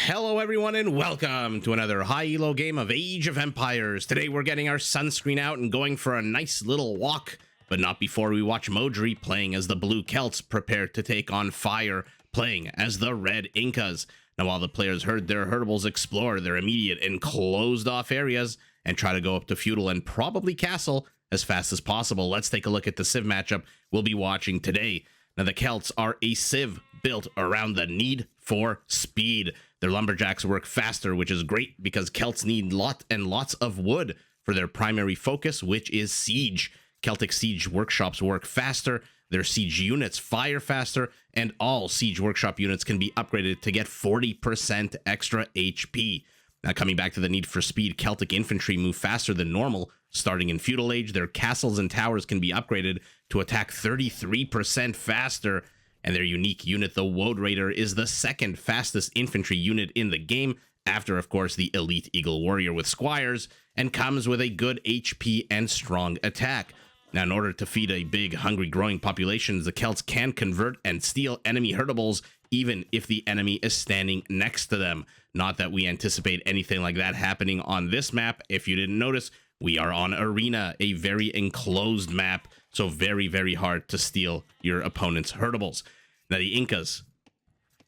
Hello everyone and welcome to another high elo game of Age of Empires. Today we're getting our sunscreen out and going for a nice little walk, but not before we watch Modri playing as the blue Celts prepare to take on Fire playing as the red Incas. Now while the players heard their herdables explore their immediate and closed off areas and try to go up to Feudal and probably Castle as fast as possible, let's take a look at the Civ matchup we'll be watching today. Now the Celts are a Civ built around the need for speed. Their lumberjacks work faster, which is great because Celts need lots of wood for their primary focus, which is siege. Celtic siege workshops work faster, their siege units fire faster, and all siege workshop units can be upgraded to get 40% extra HP. Now coming back to the need for speed, Celtic infantry move faster than normal. Starting in Feudal Age, their castles and towers can be upgraded to attack 33% faster, and their unique unit, the Woad Raider, is the second fastest infantry unit in the game, after, of course, the elite Eagle Warrior with Squires, and comes with a good HP and strong attack. Now, in order to feed a big, hungry, growing population, the Celts can convert and steal enemy herdables, even if the enemy is standing next to them. Not that we anticipate anything like that happening on this map. If you didn't notice, we are on Arena, a very enclosed map, so very, very hard to steal your opponent's herdables. Now, the Incas,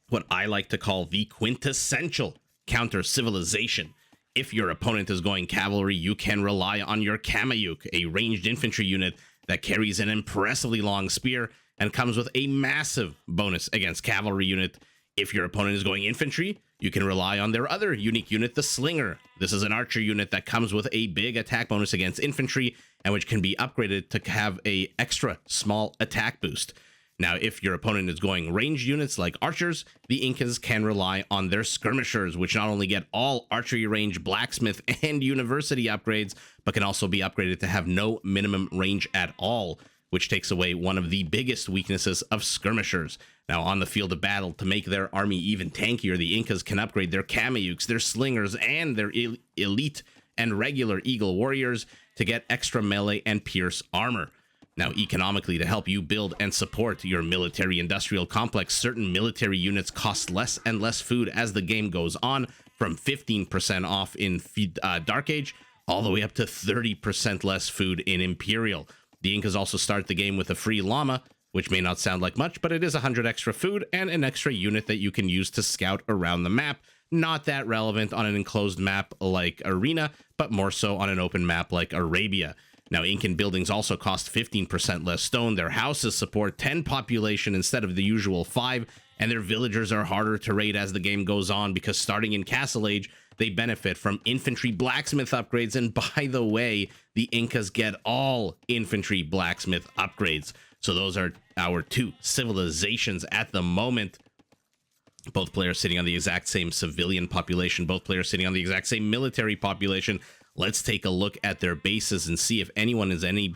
what I like to call the quintessential counter-civilization. If your opponent is going cavalry, you can rely on your Kamayuk, a ranged infantry unit that carries an impressively long spear and comes with a massive bonus against cavalry unit. If your opponent is going infantry, you can rely on their other unique unit, the Slinger. This is an archer unit that comes with a big attack bonus against infantry and which can be upgraded to have a extra small attack boost. Now, if your opponent is going ranged units like archers, the Incas can rely on their skirmishers, which not only get all archery range, blacksmith, and university upgrades, but can also be upgraded to have no minimum range at all, which takes away one of the biggest weaknesses of skirmishers. Now, on the field of battle, to make their army even tankier, the Incas can upgrade their Kamayuks, their slingers, and their elite and regular Eagle Warriors to get extra melee and pierce armor. Now, economically, to help you build and support your military-industrial complex, certain military units cost less and less food as the game goes on, from 15% off in Dark Age, all the way up to 30% less food in Imperial. The Incas also start the game with a free llama, which may not sound like much, but it is 100 extra food and an extra unit that you can use to scout around the map. Not that relevant on an enclosed map like Arena, but more so on an open map like Arabia. Now, Incan buildings also cost 15% less stone, their houses support 10 population instead of the usual 5, and their villagers are harder to raid as the game goes on because starting in Castle Age, they benefit from infantry blacksmith upgrades, and by the way, the Incas get all infantry blacksmith upgrades. So those are our two civilizations at the moment. Both players sitting on the exact same civilian population, both players sitting on the exact same military population. Let's take a look at their bases and see if anyone is any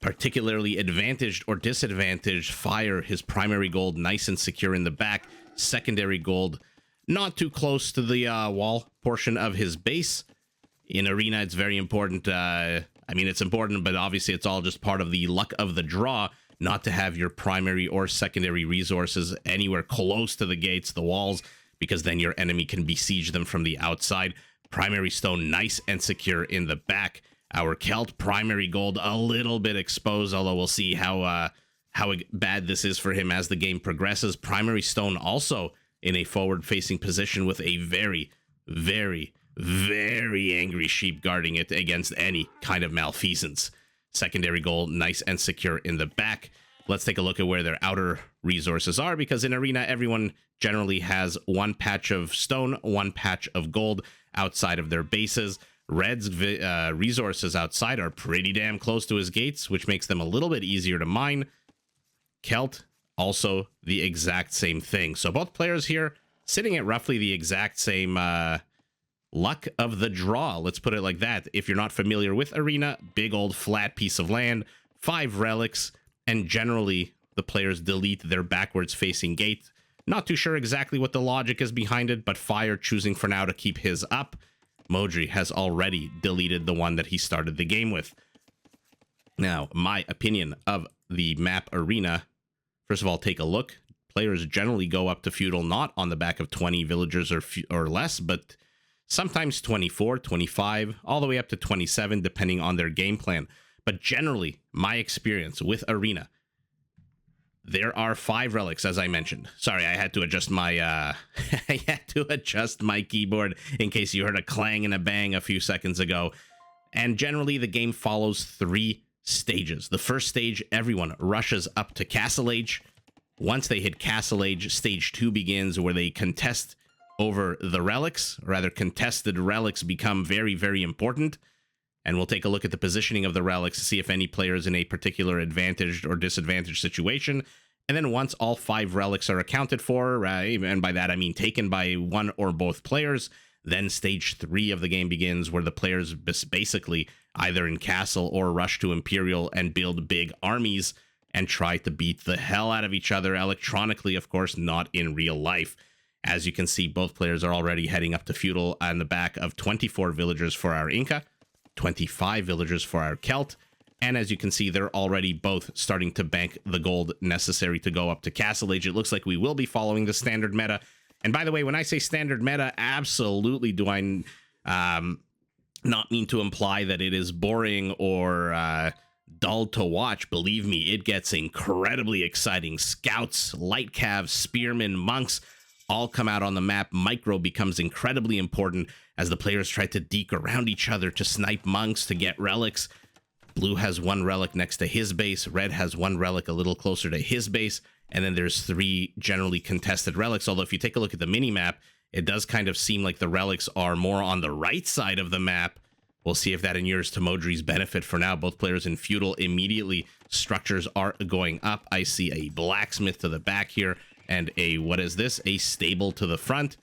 particularly advantaged or disadvantaged. Fire, his primary gold, nice and secure in the back. Secondary gold, not too close to the wall portion of his base. In Arena, it's very important. I mean, it's important, but obviously it's all just part of the luck of the draw not to have your primary or secondary resources anywhere close to the gates, the walls, because then your enemy can besiege them from the outside. Primary stone, nice and secure in the back. Our Celt primary gold, a little bit exposed, although we'll see how bad this is for him as the game progresses. Primary stone also in a forward-facing position with a very, very, very angry sheep guarding it against any kind of malfeasance. Secondary gold, nice and secure in the back. Let's take a look at where their outer resources are, because in Arena, everyone generally has one patch of stone, one patch of gold outside of their bases. Red's resources outside are pretty damn close to his gates, which makes them a little bit easier to mine. Celt, also the exact same thing. So both players here sitting at roughly the exact same luck of the draw. Let's put it like that. If you're not familiar with Arena, big old flat piece of land, 5 relics, and generally the players delete their backwards facing gate. Not too sure exactly what the logic is behind it, but Fire choosing for now to keep his up. Modri has already deleted the one that he started the game with. Now, my opinion of the map Arena, first of all, take a look. players generally go up to Feudal not on the back of 20 villagers or less, but sometimes 24, 25, all the way up to 27, depending on their game plan. But generally, my experience with Arena, there are 5 relics, as I mentioned. Sorry, I had to adjust my I had to adjust my keyboard in case you heard a clang and a bang a few seconds ago. And generally, the game follows 3 stages. The first stage, everyone rushes up to Castle Age. Once they hit Castle Age, stage 2 begins, where they contest over the relics. Rather, contested relics become very, very important. And we'll take a look at the positioning of the relics to see if any player is in a particular advantaged or disadvantaged situation. And then once all 5 relics are accounted for, and by that I mean taken by one or both players, then stage 3 of the game begins, where the players basically either in Castle or rush to Imperial and build big armies and try to beat the hell out of each other electronically, of course, not in real life. As you can see, both players are already heading up to Feudal on the back of 24 villagers for our Inca, 25 villagers for our Celt, and as you can see, they're already both starting to bank the gold necessary to go up to Castle Age. It looks like we will be following the standard meta. And by the way, when I say standard meta, absolutely do I not mean to imply that it is boring or dull to watch. Believe me, it gets incredibly exciting. Scouts, light cav, spearmen, monks all come out on the map. Micro becomes incredibly important as the players try to deke around each other to snipe monks to get relics. Blue has 1 relic next to his base. Red has 1 relic a little closer to his base. And then there's 3 generally contested relics. Although if you take a look at the mini-map, it does kind of seem like the relics are more on the right side of the map. We'll see if that inures to Modri's benefit. For now, both players in Feudal immediately. Structures are going up. I see a blacksmith to the back here and a, what is this? A stable to the front.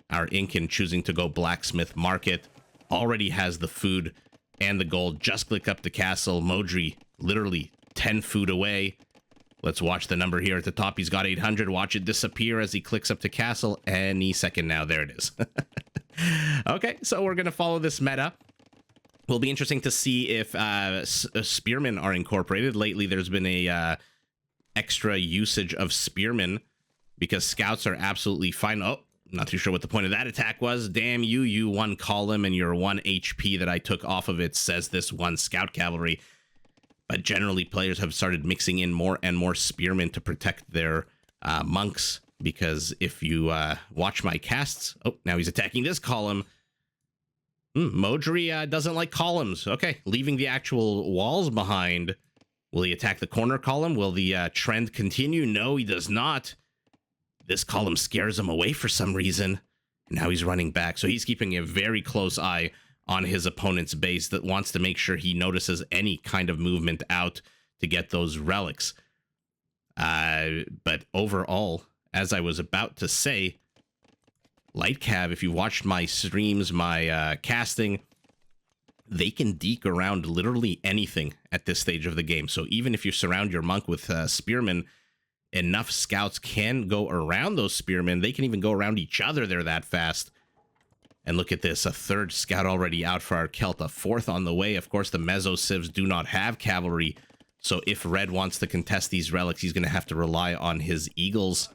Our Incan choosing to go blacksmith market already has the food and the gold. Just click up the castle. Modri literally 10 food away. Let's watch the number here at the top. He's got 800. Watch it disappear as he clicks up to castle any second now. There it is. Okay, so we're going to follow this meta. Will be interesting to see if spearmen are incorporated. Lately, there's been a extra usage of spearmen because scouts are absolutely fine. Oh, not too sure what the point of that attack was. Damn you, you 1 column and your 1 HP that I took off of it, says this 1 scout cavalry. But generally, players have started mixing in more and more spearmen to protect their monks. Because if you watch my casts... Oh, now he's attacking this column. Modri doesn't like columns. Okay, leaving the actual walls behind. Will he attack the corner column? Will the trend continue? No, he does not. This column scares him away for some reason. Now he's running back. So he's keeping a very close eye on his opponent's base that wants to make sure he notices any kind of movement out to get those relics. But overall, as I was about to say, Light Cav, if you watched my streams, my casting, they can deke around literally anything at this stage of the game. So even if you surround your monk with spearmen, enough scouts can go around those spearmen. They can even go around each other. They're that fast. And look at this, a 3rd scout already out for our Celt, a 4th on the way. Of course, the Meso Civs do not have cavalry. So if Red wants to contest these relics, he's going to have to rely on his Eagles.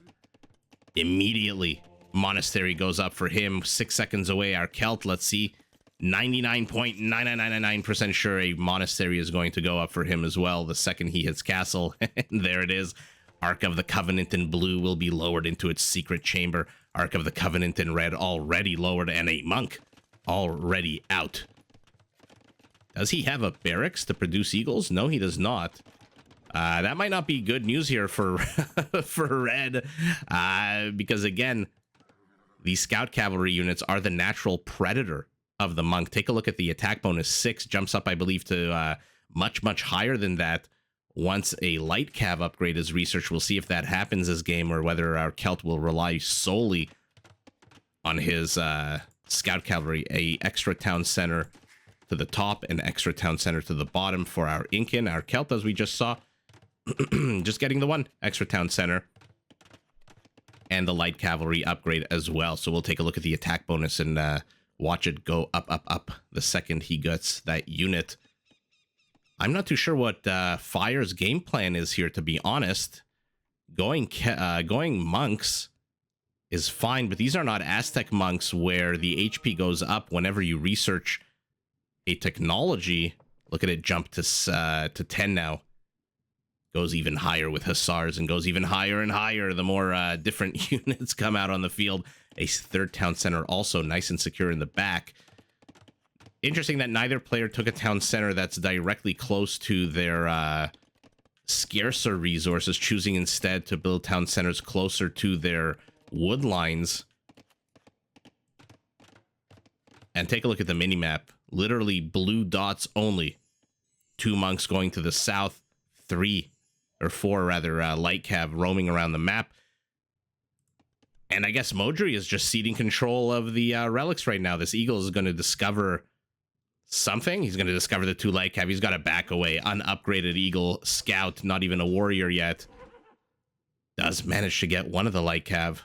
Immediately, Monastery goes up for him. 6 seconds away, our Celt, let's see. 99.9999% sure a Monastery is going to go up for him as well the second he hits castle. And there it is. Ark of the Covenant in blue will be lowered into its secret chamber. Ark of the Covenant in red already lowered, and a monk already out. Does he have a barracks to produce eagles? No, he does not. That might not be good news here for for red, because again, these scout cavalry units are the natural predator of the monk. Take a look at the attack bonus. 6 jumps up, I believe, to much, much higher than that. Once a light cav upgrade is researched, we'll see if that happens this game or whether our Celt will rely solely on his scout cavalry. A extra town center to the top and extra town center to the bottom for our Incan. Our Celt, as we just saw, just getting the 1 extra town center and the light cavalry upgrade as well. So we'll take a look at the attack bonus and watch it go up, up, up the second he gets that unit. I'm not too sure what Fire's game plan is here, to be honest. Going monks is fine, but these are not Aztec monks where the HP goes up whenever you research a technology. Look at it jump to 10 now. Goes even higher with hussars and goes even higher and higher the more different units come out on the field. A third town center also nice and secure in the back. Interesting that neither player took a town center that's directly close to their scarcer resources, choosing instead to build town centers closer to their wood lines. And take a look at the minimap. Literally blue dots only. 2 monks going to the south, 4 light cav roaming around the map. And I guess Modri is just ceding control of the relics right now. This eagle is going to discover something. He's going to discover the 2 light cav. He's got to back away. Unupgraded eagle scout, not even a warrior yet. Does manage to get one of the light cav.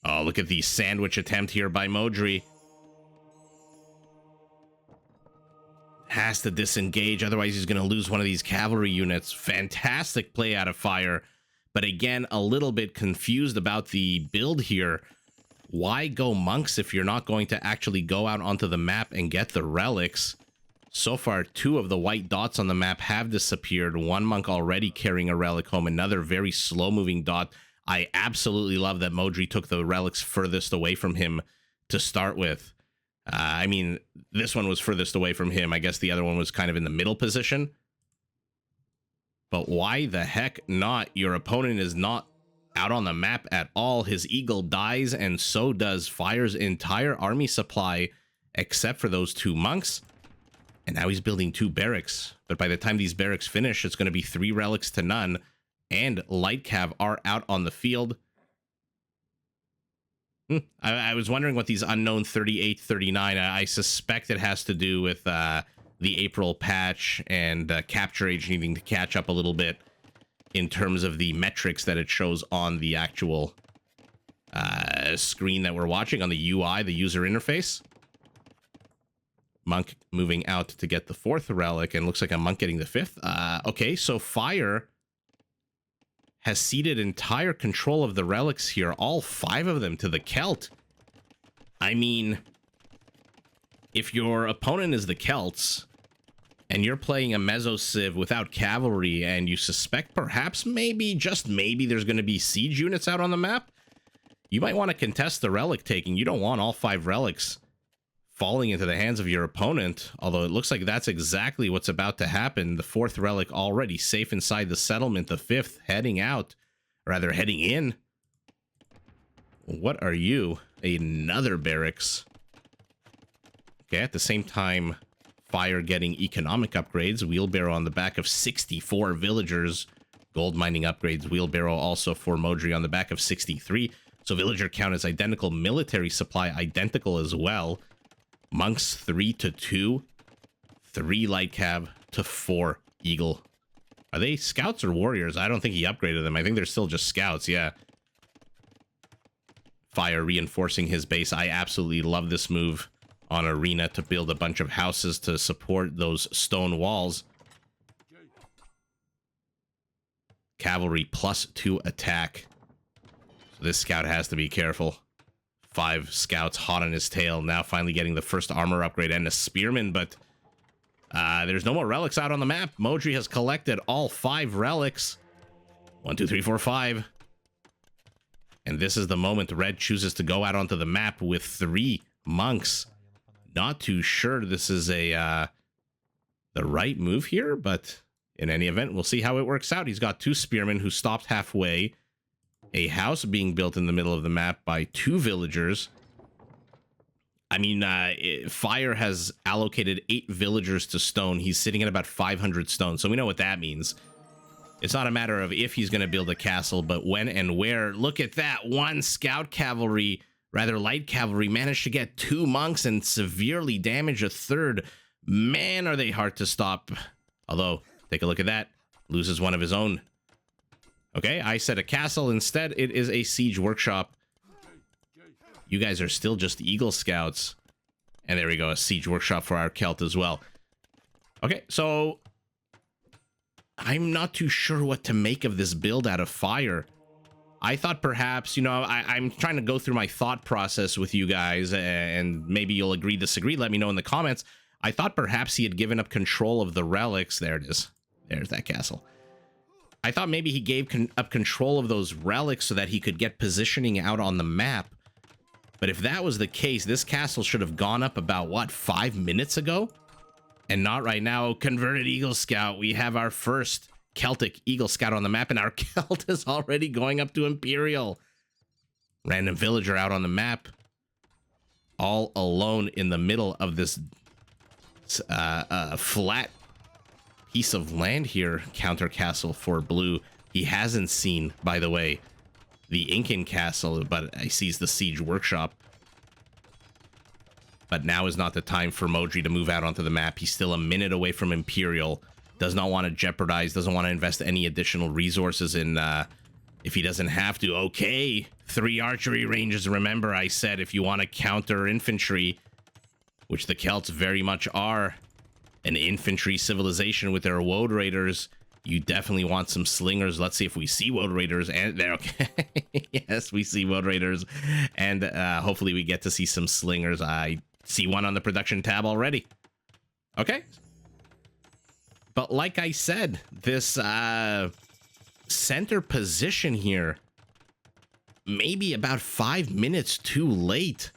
Oh, look at the sandwich attempt here by Modri. Has to disengage, otherwise he's going to lose one of these cavalry units. Fantastic play out of Fire, but again, a little bit confused about the build here. Why go monks if you're not going to actually go out onto the map and get the relics? So far, 2 of the white dots on the map have disappeared. 1 monk already carrying a relic home, another very slow-moving dot. I absolutely love that Modri took the relics furthest away from him to start with. I mean, this one was furthest away from him. I guess the other one was kind of in the middle position. But why the heck not? Your opponent is not out on the map at all. His eagle dies, and so does Fire's entire army supply, except for those 2 monks. And now he's building 2 barracks. But by the time these barracks finish, it's going to be 3 relics to none. And light cav are out on the field. I was wondering what these unknown 38, 39, I suspect it has to do with the April patch and capture age needing to catch up a little bit in terms of the metrics that it shows on the actual screen that we're watching, on the UI, the user interface. Monk moving out to get the 4th relic, and looks like a monk getting the 5th. Okay, so Fire has ceded entire control of the relics here, all 5 of them to the Celt. I mean, if your opponent is the Celts, and you're playing a Meso Civ without cavalry, and you suspect perhaps, maybe, just maybe, there's going to be siege units out on the map, you might want to contest the relic taking. You don't want all 5 relics falling into the hands of your opponent, although it looks like that's exactly what's about to happen. The 4th relic already safe inside the settlement, the 5th heading out, rather heading in. What are you? Another barracks. Okay, at the same time, Fire getting economic upgrades, wheelbarrow on the back of 64 villagers, gold mining upgrades, wheelbarrow also for Modri on the back of 63. So villager count is identical, military supply identical as well. Monks 3 to 2, 3 light cav to 4 eagle. Are they scouts or warriors? I don't think he upgraded them. I think they're still just scouts, yeah. Fire reinforcing his base. I absolutely love this move on Arena to build a bunch of houses to support those stone walls. Cavalry +2 attack. So this scout has to be careful. 5 scouts hot on his tail, now finally getting the first armor upgrade and a spearman, but there's no more relics out on the map. Modri has collected all 5 relics. 1, 2, 3, 4, 5. And this is the moment Red chooses to go out onto the map with 3 monks. Not too sure this is the right move here, but in any event, we'll see how it works out. He's got 2 spearmen who stopped halfway. A house being built in the middle of the map by 2 villagers. I mean, Fire has allocated 8 villagers to stone. He's sitting at about 500 stone, so we know what that means. It's not a matter of if he's going to build a castle, but when and where. Look at that. 1 scout cavalry, rather light cavalry, managed to get 2 monks and severely damage a 3rd. Man, are they hard to stop. Although, take a look at that. Loses one of his own. Okay, I said a castle. Instead, it is a siege workshop. You guys are still just Eagle Scouts. And there we go, a siege workshop for our Celt as well. Okay, so I'm not too sure what to make of this build out of fire. I thought perhaps, you know, I'm trying to go through my thought process with you guys, and maybe you'll agree, disagree. Let me know in the comments. I thought perhaps he had given up control of the relics. There it is. There's that castle. I thought maybe he gave up control of those relics so that he could get positioning out on the map. But if that was the case, this castle should have gone up about, what, 5 minutes ago? And not right now. Converted Eagle Scout. We have our first Celtic Eagle Scout on the map, and our Celt is already going up to Imperial. Random villager out on the map. All alone in the middle of this flat piece of land here. Counter castle for blue. He hasn't seen, by the way, the Incan castle, but he sees the siege workshop. But now is not the time for Modri to move out onto the map. He's still a minute away from Imperial. Does not want to jeopardize, doesn't want to invest any additional resources in, if he doesn't have to. Okay, 3 archery ranges. Remember, I said if you want to counter infantry, which the Celts very much are, an infantry civilization with their Woad Raiders, you definitely want some slingers. Let's see if we see Woad Raiders. And there, okay. Yes, we see Woad Raiders. And hopefully we get to see some slingers. I see one on the production tab already. Okay. But like I said, this center position here, maybe about 5 minutes too late.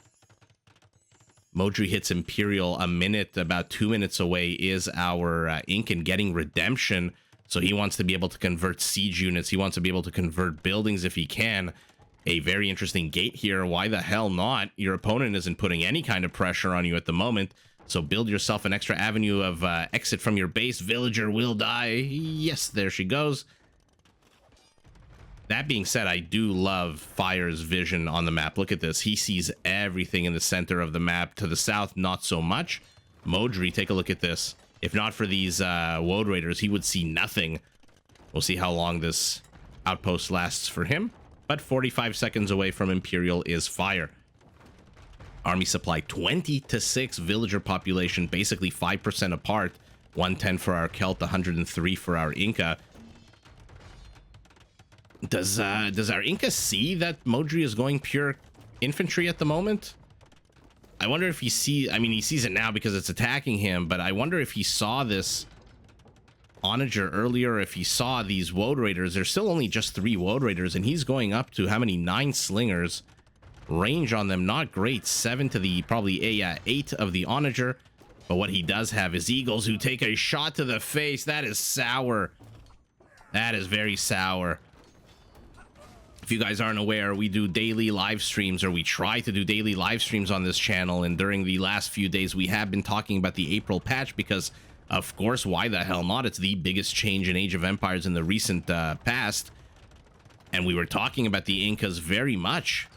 Modri hits Imperial a minute, about 2 minutes away is our Incan getting redemption. So he wants to be able to convert siege units. He wants to be able to convert buildings if he can. A very interesting gate here. Why the hell not? Your opponent isn't putting any kind of pressure on you at the moment. So build yourself an extra avenue of exit from your base. Villager will die. Yes, there she goes. That being said, I do love Fire's vision on the map. Look at this. He sees everything in the center of the map. To the south, not so much. Modri, take a look at this. If not for these Woad Raiders, he would see nothing. We'll see how long this outpost lasts for him. But 45 seconds away from Imperial is Fire. Army supply 20 to 6, villager population basically 5% apart. 110 for our Celt, 103 for our Inca. Does our Inca see that Modri is going pure infantry at the moment? I wonder if he sees, I mean, he sees it now because it's attacking him, but I wonder if he saw this onager earlier, if he saw these Woad Raiders. There's still only just 3 Woad Raiders, and he's going up to how many? 9 slingers. Range on them, not great. 7 to the, probably 8 of the onager. But what he does have is eagles who take a shot to the face. That is sour. That is very sour. If you guys aren't aware, we do daily live streams, or we try to do daily live streams on this channel. And during the last few days, we have been talking about the April patch because, of course, why the hell not? It's the biggest change in Age of Empires in the recent past. And we were talking about the Incas very much.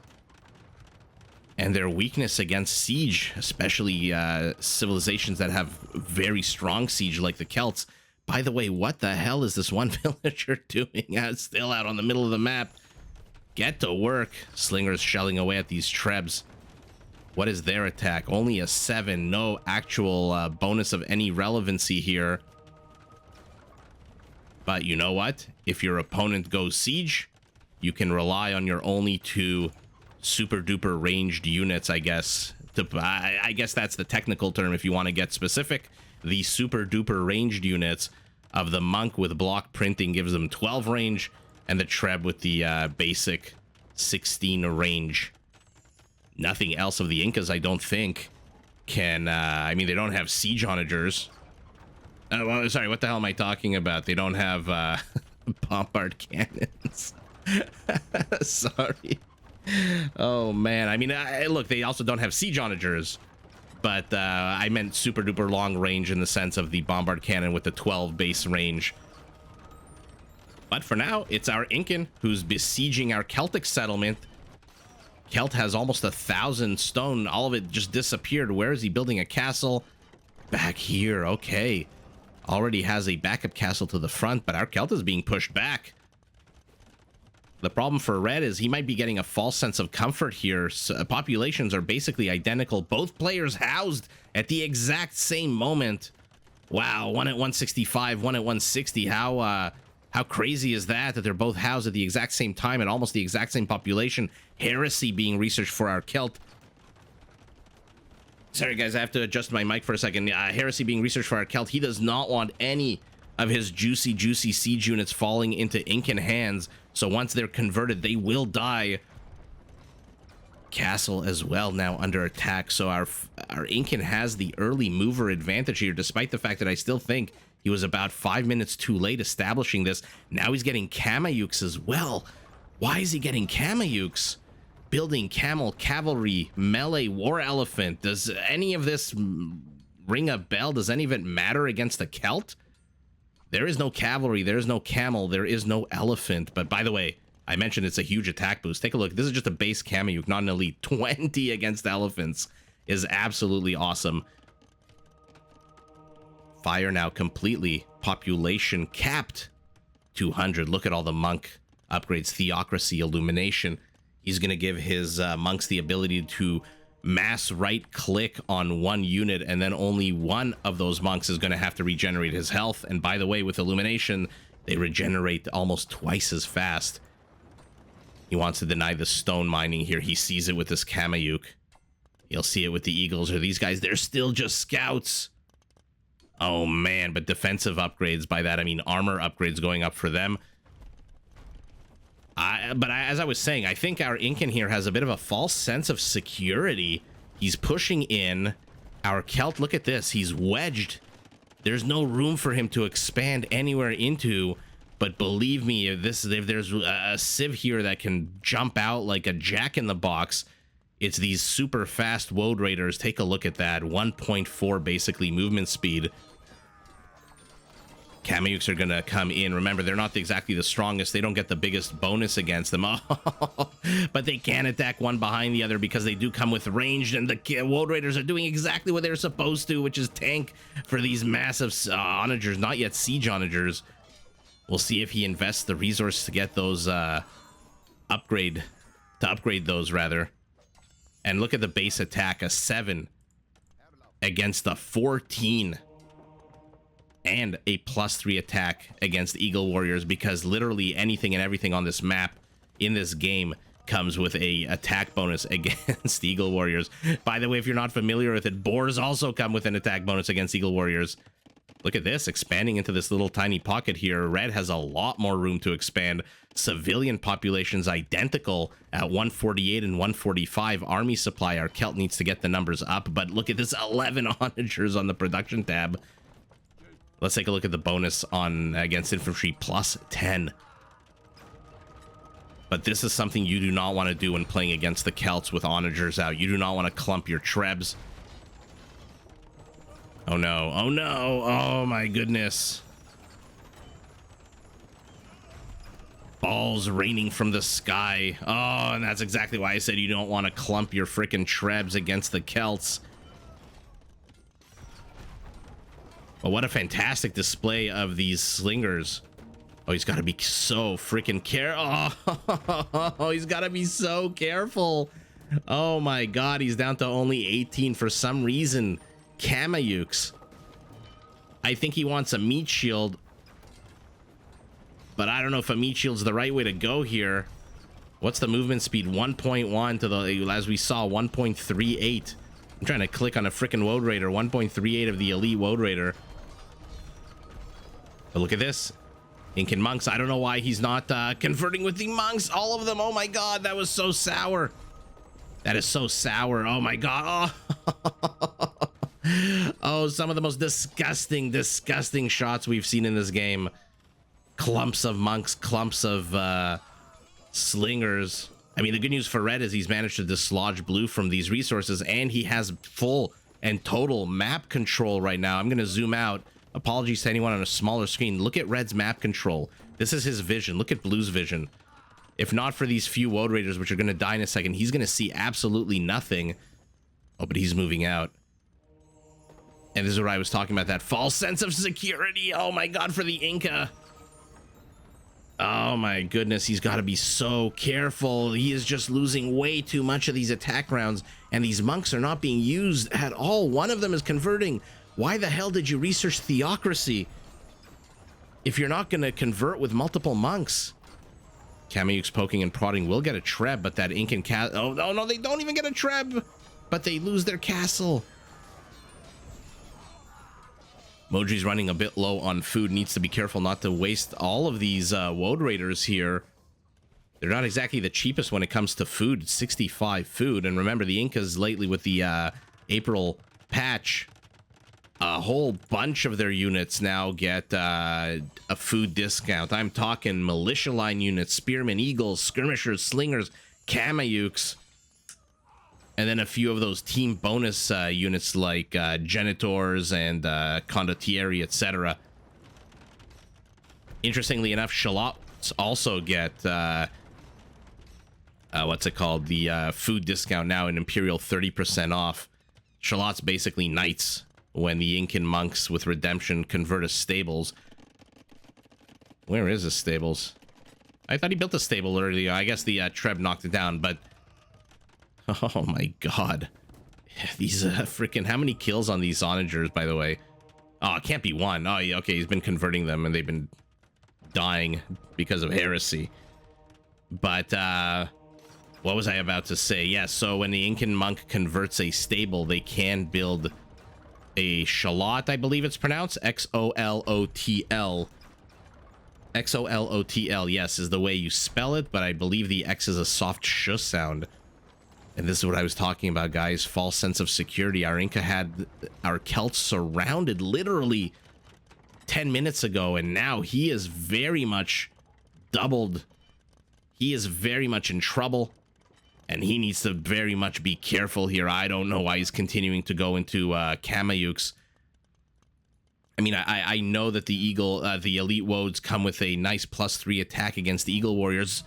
And their weakness against siege, especially civilizations that have very strong siege like the Celts. By the way, what the hell is this one villager doing? It's still out on the middle of the map. Get to work. Slingers shelling away at these trebs. What is their attack? Only a 7. No actual bonus of any relevancy here. But you know what? If your opponent goes siege, you can rely on your only 2 super duper ranged units, I guess. I guess that's the technical term if you want to get specific. The super duper ranged units of the monk with block printing gives them 12 range, and the treb with the basic 16 range. Nothing else of the Incas, I don't think, can I mean, they don't have siege onagers. Well, sorry, what the hell am I talking about? They don't have bombard cannons. Sorry. Oh man, I mean, look, they also don't have siege onagers, but I meant super duper long range in the sense of the bombard cannon with the 12 base range. But for now, it's our Incan who's besieging our Celtic settlement. Celt has almost 1,000 stone. All of it just disappeared. Where is he building a castle? Back here. Okay. Already has a backup castle to the front, but our Celt is being pushed back. The problem for Red is he might be getting a false sense of comfort here. Populations are basically identical. Both players housed at the exact same moment. Wow, one at 165, one at 160. How crazy is that they're both housed at the exact same time and almost the exact same population? Heresy being researched for our Celt. Sorry, guys, I have to adjust my mic for a second. Heresy being researched for our Celt. He does not want any of his juicy siege units falling into Incan hands. So once they're converted, they will die. Castle as well now under attack. So our Incan has the early mover advantage here, despite the fact that I still think he was about 5 minutes too late establishing this. Now he's getting Kamayuks as well. Why is he getting Kamayuks? Building camel, cavalry, melee, war elephant. Does any of this ring a bell? Does any of it matter against the Celt? There is no cavalry, there is no camel, there is no elephant. But by the way, I mentioned it's a huge attack boost. Take a look. This is just a base Kamayuk, not an elite. 20 against elephants is absolutely awesome. Fire now completely. Population capped. 200. Look at all the monk upgrades. Theocracy, illumination. He's going to give his monks the ability to mass right click on one unit, and then only one of those monks is going to have to regenerate his health. And by the way, with illumination, they regenerate almost twice as fast. He wants to deny the stone mining here. He sees it with this Kamayuk. He'll see it with the Eagles or these guys. They're still just scouts. Oh man, but defensive upgrades, by that I mean armor upgrades going up for them. As I was saying, I think our Incan here has a bit of a false sense of security. He's pushing in. Our Celt, look at this. He's wedged. There's no room for him to expand anywhere into. But believe me, if there's a civ here that can jump out like a jack-in-the-box, it's these super fast Woad Raiders. Take a look at that. 1.4 basically movement speed. Kamayuks are going to come in. Remember, they're not exactly the strongest. They don't get the biggest bonus against them. But they can attack one behind the other because they do come with ranged, and the Woad Raiders are doing exactly what they're supposed to, which is tank for these massive onagers, not yet siege onagers. We'll see if he invests the resource to get those upgrade those rather. And look at the base attack, a 7 against a 14. And a +3 attack against Eagle Warriors, because literally anything and everything on this map in this game comes with a attack bonus against Eagle Warriors. By the way, if you're not familiar with it, boars also come with an attack bonus against Eagle Warriors. Look at this, expanding into this little tiny pocket here. Red has a lot more room to expand. Civilian population's identical at 148 and 145 army supply. Our Celt needs to get the numbers up, but look at this, 11 onagers on the production tab. Let's take a look at the bonus on against infantry, +10. But this is something you do not want to do when playing against the Celts with onagers out. You do not want to clump your trebs. Oh no, oh no, oh my goodness. Balls raining from the sky. Oh, and that's exactly why I said you don't want to clump your frickin' trebs against the Celts. But what a fantastic display of these slingers. Oh, he's got to be so freaking careful. Oh, he's got to be so careful. Oh my god, he's down to only 18 for some reason. Kamayuks. I think he wants a meat shield. But I don't know if a meat shield's the right way to go here. What's the movement speed? 1.1 to the, as we saw, 1.38. I'm trying to click on a freaking Woad Raider. 1.38 of the elite Woad Raider. But look at this. Incan monks. I don't know why he's not converting with the monks. All of them. Oh my god, that was so sour. That is so sour. Oh my god. Oh, oh, some of the most disgusting shots we've seen in this game. Clumps of monks, clumps of slingers. I mean, the good news for Red is he's managed to dislodge blue from these resources, and he has full and total map control right now. I'm going to zoom out. Apologies to anyone on a smaller screen. Look at Red's map control. This is his vision. Look at Blue's vision. If not for these few Woad Raiders, which are going to die in a second, he's going to see absolutely nothing. Oh, but he's moving out. And this is what I was talking about, that false sense of security. Oh my god, for the Inca. Oh my goodness, he's got to be so careful. He is just losing way too much of these attack rounds, and these monks are not being used at all. One of them is converting. Why the hell did you research theocracy if you're not going to convert with multiple monks? Kameyuk's poking and prodding will get a treb, but that Incan castle... Oh, no, they don't even get a treb, but they lose their castle. Modri's running a bit low on food, needs to be careful not to waste all of these Woad Raiders here. They're not exactly the cheapest when it comes to food, 65 food. And remember, the Incas lately with the April patch, a whole bunch of their units now get a food discount. I'm talking militia line units, spearmen, eagles, skirmishers, slingers, Kameyuks, and then a few of those team bonus units like Genitors and Condottieri, etc. Interestingly enough, Shallots also get what's it called? The food discount now in Imperial, 30% off. Shallots basically knights when the Incan monks with redemption convert as stables. Where is his stables? I thought he built a stable earlier. I guess the Treb knocked it down, but oh my god. These freaking... How many kills on these onagers, by the way? Oh, it can't be one. Oh, yeah, okay, he's been converting them and they've been dying because of heresy. But, what was I about to say? Yeah, so when the Incan monk converts a stable, they can build a Xolotl, I believe it's pronounced. X-O-L-O-T-L. X-O-L-O-T-L, yes, is the way you spell it, but I believe the X is a soft sh sound. And this is what I was talking about, guys. False sense of security. Our Inca had our Celts surrounded literally 10 minutes ago, and now he is very much doubled. He is very much in trouble, and he needs to very much be careful here. I don't know why he's continuing to go into Kameyuks. I mean, I know that the the elite woads come with a nice +3 attack against the Eagle Warriors.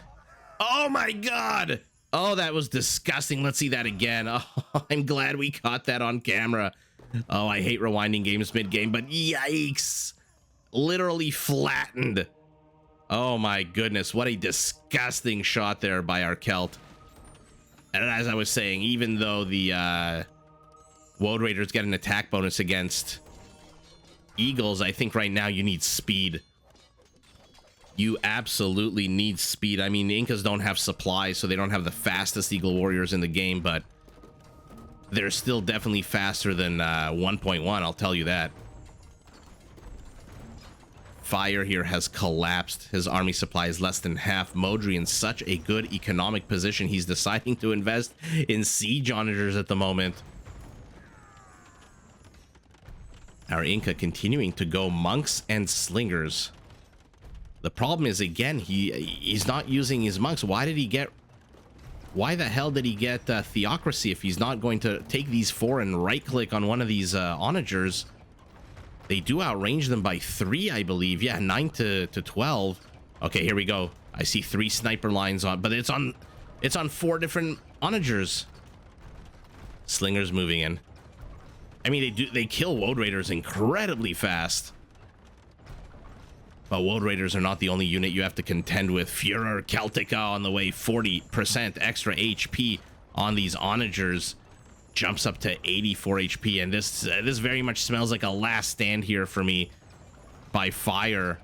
Oh my god! Oh, that was disgusting. Let's see that again. Oh, I'm glad we caught that on camera. Oh, I hate rewinding games mid-game, but yikes. Literally flattened. Oh my goodness, what a disgusting shot there by our Celt. And as I was saying, even though the Woad Raiders get an attack bonus against Eagles, I think right now you need speed. You absolutely need speed. I mean, the Incas don't have supplies, so they don't have the fastest Eagle Warriors in the game, but they're still definitely faster than 1.1, I'll tell you that. Fire here has collapsed. His army supply is less than half. Modri in such a good economic position. He's deciding to invest in siege onagers at the moment. Our Inca continuing to go monks and slingers. The problem is, again, he's not using his monks. Why the hell did he get theocracy if he's not going to take these 4 and right click on one of these onagers? They do outrange them by 3, I believe. Yeah, 9 to 12. Okay, here we go. I see 3 sniper lines on, but it's on 4 different onagers. Slingers moving in. I mean, they kill Woad Raiders incredibly fast. But Woad Raiders are not the only unit you have to contend with. Furor Celtica on the way, 40% extra HP on these onagers. Jumps up to 84 HP, and this very much smells like a last stand here for me by Fire.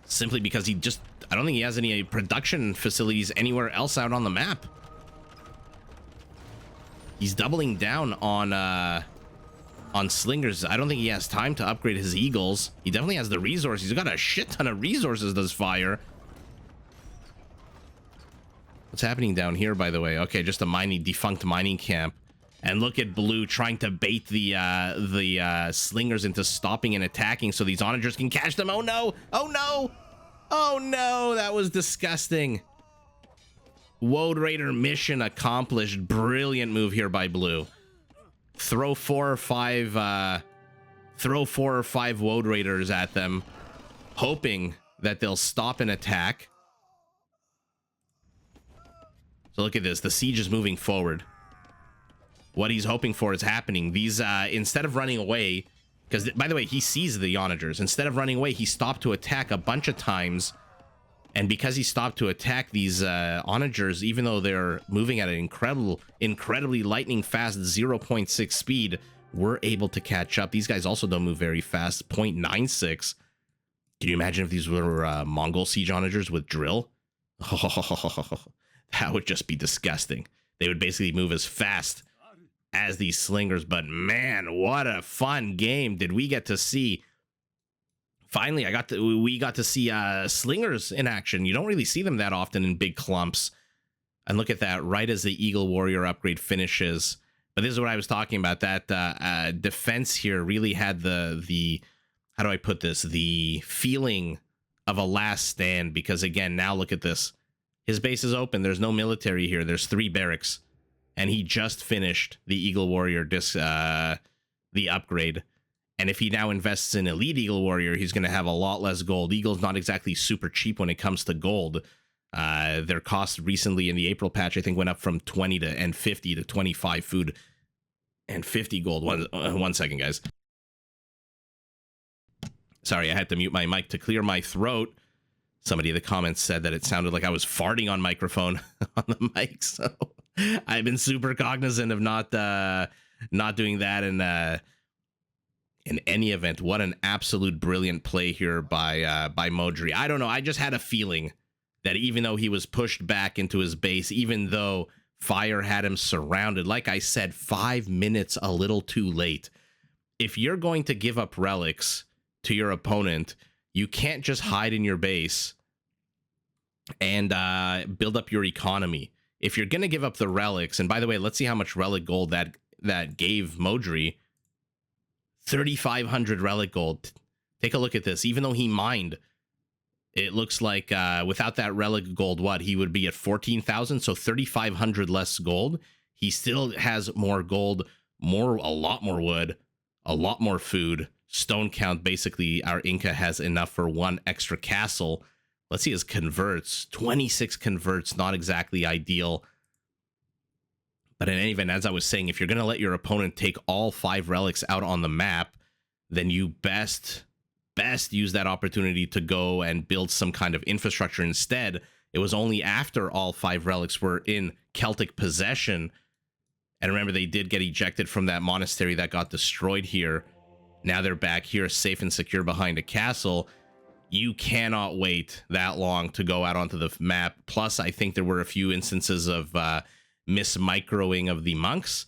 Simply because I don't think he has any production facilities anywhere else out on the map. He's doubling down on slingers. I don't think he has time to upgrade his eagles. He definitely has the resources. He's got a shit ton of resources, does Fire. What's happening down here, by the way? Okay, just a defunct mining camp. And look at Blue trying to bait the slingers into stopping and attacking so these onagers can catch them. Oh no! Oh no! Oh no! That was disgusting. Woad Raider mission accomplished. Brilliant move here by Blue. Throw 4 or 5 Woad Raiders at them, hoping that they'll stop and attack. So look at this. The siege is moving forward. What he's hoping for is happening. These, instead of running away, because, by the way, he sees the onagers. Instead of running away, he stopped to attack a bunch of times. And because he stopped to attack these onagers, even though they're moving at an incredibly lightning fast 0.6 speed, were able to catch up. These guys also don't move very fast. 0.96. Can you imagine if these were Mongol siege onagers with drill? Oh, that would just be disgusting. They would basically move as fast as these slingers. But man, what a fun game did we get to see. Finally, we got to see slingers in action. You don't really see them that often in big clumps. And look at that, right as the Eagle Warrior upgrade finishes. But this is what I was talking about. That defense here really had the how do I put this? The feeling of a last stand. Because again, now look at this. His base is open. There's no military here. There's 3 barracks. And he just finished the Eagle Warrior the upgrade. And if he now invests in Elite Eagle Warrior, he's going to have a lot less gold. Eagle's not exactly super cheap when it comes to gold. Their cost recently in the April patch, I think, went up from 20 and 50 to 25 food and 50 gold. One second, guys. Sorry, I had to mute my mic to clear my throat. Somebody in the comments said that it sounded like I was farting on microphone on the mic. So I've been super cognizant of not doing that. And in any event, what an absolute brilliant play here by Modri. I don't know. I just had a feeling that even though he was pushed back into his base, even though Fire had him surrounded, like I said, 5 minutes a little too late. If you're going to give up relics to your opponent, you can't just hide in your base and build up your economy. If you're going to give up the relics, and by the way, let's see how much relic gold that gave Modri. 3,500 relic gold. Take a look at this. Even though he mined, it looks like without that relic gold, he would be at 14,000. So 3,500 less gold. He still has more gold, a lot more wood, a lot more food. Stone count, basically, our Inca has enough for 1 extra castle. Let's see his converts. 26 converts, not exactly ideal. But in any event, as I was saying, if you're going to let your opponent take all 5 relics out on the map, then you best use that opportunity to go and build some kind of infrastructure instead. It was only after all 5 relics were in Celtic possession. And remember, they did get ejected from that monastery that got destroyed here. Now they're back here safe and secure behind a castle. You cannot wait that long to go out onto the map. Plus, I think there were a few instances of mismicroing of the monks.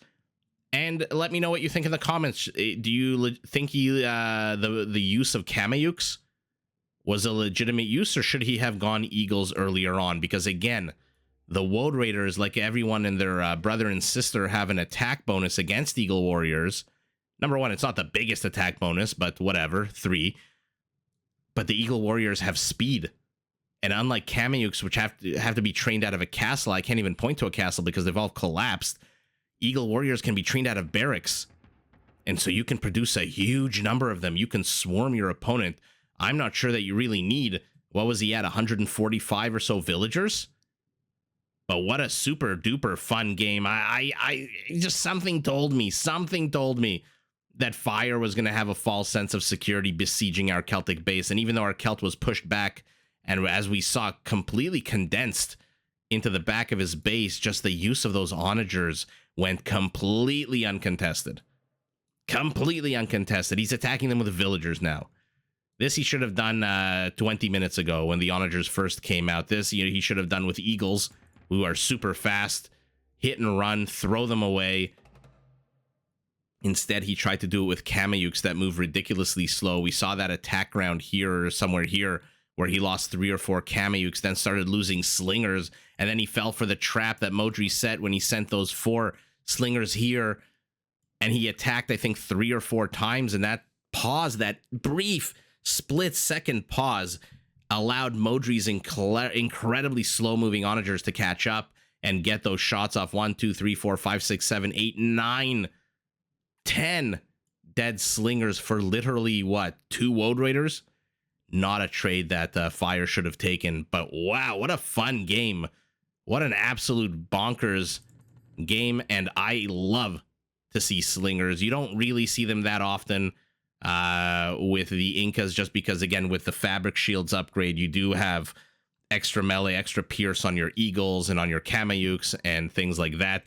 And let me know what you think in the comments. Do you think the use of Kamayuks was a legitimate use, or should he have gone Eagles earlier on? Because again, the Woad Raiders, like everyone and their brother and sister, have an attack bonus against Eagle Warriors. Number 1, it's not the biggest attack bonus, but whatever, 3. But the Eagle Warriors have speed. And unlike Kamayuks, which have to be trained out of a castle, I can't even point to a castle because they've all collapsed. Eagle Warriors can be trained out of barracks. And so you can produce a huge number of them. You can swarm your opponent. I'm not sure that you really need, what was he at, 145 or so villagers? But what a super duper fun game. I just something told me that Fire was going to have a false sense of security besieging our Celtic base. And even though our Celt was pushed back, and as we saw, completely condensed into the back of his base, just the use of those onagers went completely uncontested. Completely uncontested. He's attacking them with villagers now. This he should have done 20 minutes ago when the onagers first came out. This he should have done with eagles, who are super fast, hit and run, throw them away. Instead, he tried to do it with Kamayuks that move ridiculously slow. We saw that attack round here or somewhere here, where he lost 3 or 4 Kamayuks, then started losing slingers, and then he fell for the trap that Modri set when he sent those 4 slingers here, and he attacked, I think, 3 or 4 times, and that pause, that brief split-second pause, allowed Modri's incredibly slow-moving onagers to catch up and get those shots off. 1, 2, 3, 4, 5, 6, 7, 8, 9, 10 dead slingers for literally, 2 Woad Raiders? Not a trade that Fire should have taken, but wow, what a fun game. What an absolute bonkers game, and I love to see slingers. You don't really see them that often with the Incas, just because, again, with the Fabric Shields upgrade, you do have extra melee, extra pierce on your Eagles and on your Kamayuks and things like that.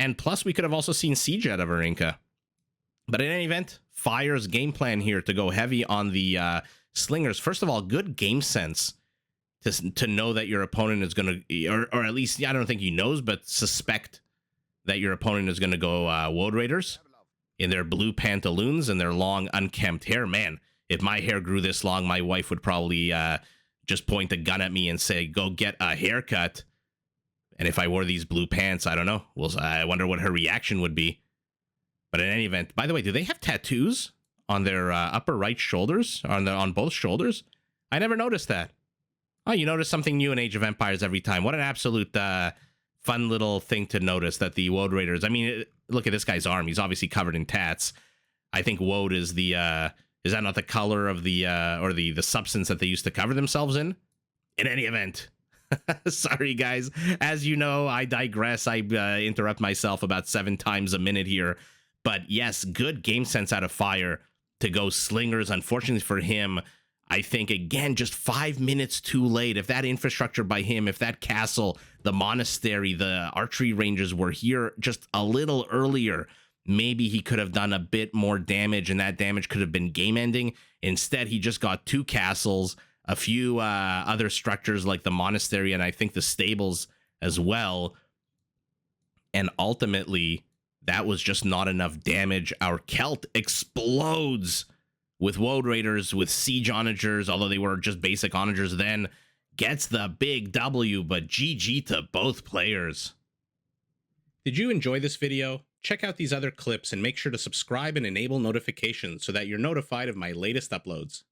And plus, we could have also seen Siege out of our Inca. But in any event, Fire's game plan here to go heavy on the slingers. First of all, good game sense to know that your opponent is going to, or at least, I don't think he knows, but suspect that your opponent is going to go Woad Raiders in their blue pantaloons and their long unkempt hair. Man, if my hair grew this long, my wife would probably just point a gun at me and say, go get a haircut. And if I wore these blue pants, I don't know. Well, I wonder what her reaction would be. But in any event, by the way, do they have tattoos on their upper right shoulders, on both shoulders? I never noticed that. Oh, you notice something new in Age of Empires every time. What an absolute fun little thing to notice that the Woad Raiders, I mean, look at this guy's arm. He's obviously covered in tats. I think Woad is is that not the color of the, or the substance that they used to cover themselves in? In any event. Sorry, guys. As you know, I digress. I interrupt myself about 7 times a minute here. But yes, good game sense out of Fire to go slingers. Unfortunately for him, I think, again, just 5 minutes too late. If that infrastructure by him, if that castle, the monastery, the archery ranges were here just a little earlier, maybe he could have done a bit more damage, and that damage could have been game-ending. Instead, he just got 2 castles, a few other structures like the monastery, and I think the stables as well. And ultimately, that was just not enough damage. Our Celt explodes with Woad Raiders, with siege onagers, although they were just basic onagers then, gets the big W, but GG to both players. Did you enjoy this video? Check out these other clips and make sure to subscribe and enable notifications so that you're notified of my latest uploads.